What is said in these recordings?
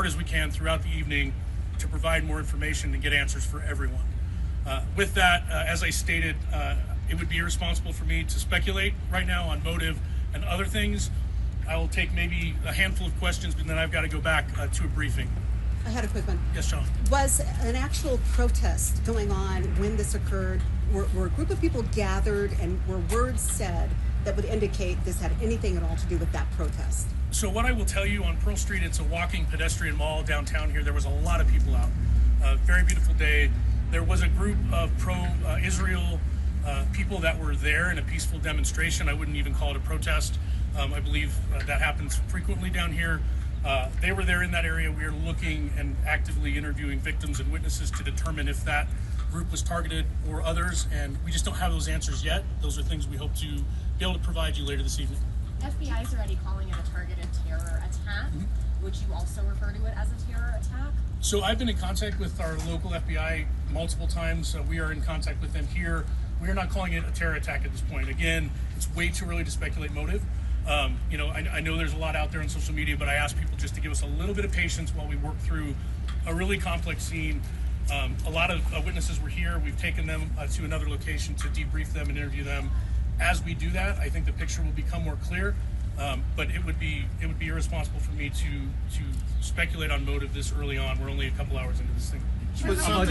hard as we can throughout the evening to provide more information and get answers for everyone. With that, as I stated, it would be irresponsible for me to speculate right now on motive and other things. I will take maybe a handful of questions, but then I've got to go back to a briefing. I had a quick one. Yes, Sean. Was an actual protest going on when this occurred? Were a group of people gathered and were words said that would indicate this had anything at all to do with that protest? So what I will tell you, on Pearl Street, it's a walking pedestrian mall downtown here. There was a lot of people out. Very beautiful day. There was a group of pro-Israel people that were there in a peaceful demonstration. I wouldn't even call it a protest. I believe that happens frequently down here. They were there in that area. We are looking and actively interviewing victims and witnesses to determine if that group was targeted or others, and we just don't have those answers yet. Those are things we hope to be able to provide you later this evening. FBI is already calling it a targeted terror attack. Mm-hmm. Would you also refer to it as a terror attack? So I've been in contact with our local FBI multiple times. We are in contact with them here. We are not calling it a terror attack at this point. Again, it's way too early to speculate motive. I know there's a lot out there on social media, but I ask people just to give us a little bit of patience while we work through a really complex scene. A lot of witnesses were here. We've taken them to another location to debrief them and interview them. As we do that, I think the picture will become more clear. But it would be irresponsible for me to speculate on motive this early on. We're only a couple hours into this thing. About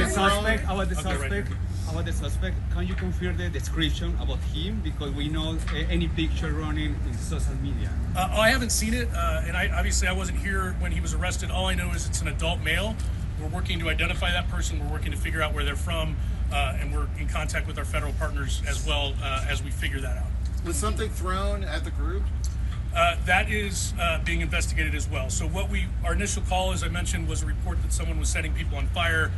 the suspect, can you confirm the description about him? Because we know any picture running in social media. I haven't seen it, and I wasn't here when he was arrested. All I know is it's an adult male. We're working to identify that person. We're working to figure out where they're from, and we're in contact with our federal partners as well as we figure that out. Was something thrown at the group? That is being investigated as well. So our initial call, as I mentioned, was a report that someone was setting people on fire.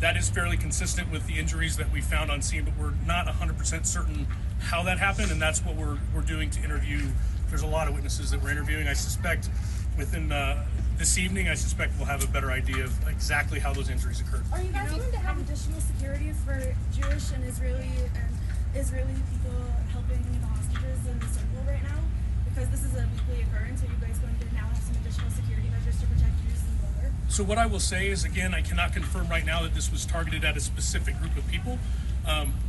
That is fairly consistent with the injuries that we found on scene, but we're not 100% certain how that happened, and that's what we're doing to interview. There's a lot of witnesses that we're interviewing. I suspect within this evening, we'll have a better idea of exactly how those injuries occurred. Are you guys going to have additional security for Jewish and Israeli people helping the hostages in the circle right now? Because this is a weekly occurrence, are you guys going to now have some additional security measures to protect Jews in Boulder? So what I will say is, again, I cannot confirm right now that this was targeted at a specific group of people.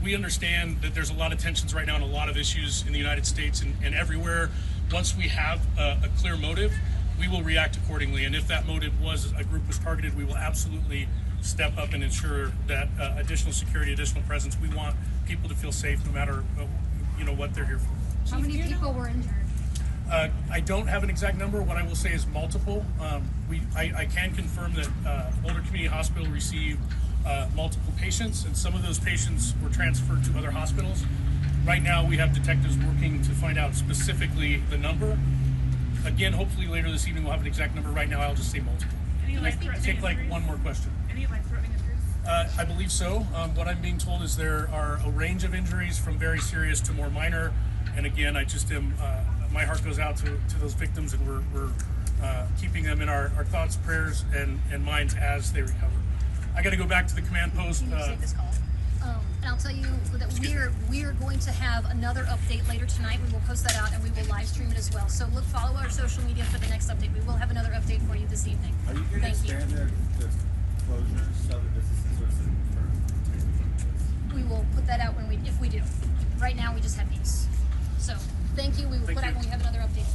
We understand that there's a lot of tensions right now and a lot of issues in the United States and everywhere. Once we have a clear motive, we will react accordingly. And if that motive was a group was targeted, we will absolutely step up and ensure that additional security, additional presence. We want people to feel safe no matter what they're here for. How many people were injured? I don't have an exact number. What I will say is multiple. I can confirm that Boulder Community Hospital received multiple patients, and some of those patients were transferred to other hospitals. Right now, we have detectives working to find out specifically the number. Again, hopefully later this evening we'll have an exact number. Right now, I'll just say multiple. Take one more question. Any life-threatening injuries? I believe so. What I'm being told is there are a range of injuries from very serious to more minor. And again, I just am. My heart goes out to those victims, and we're keeping them in our thoughts, prayers, and minds as they recover. I got to go back to the command post. Can you save this call? And I'll tell you that we are going to have another update later tonight. We will post that out and we will live stream it as well. So follow our social media for the next update. We will have another update for you this evening. Are you going to expand the closures to other businesses, or is it for? We will put that out if we do. Right now we just have these. So thank you. We will put out when we have another update.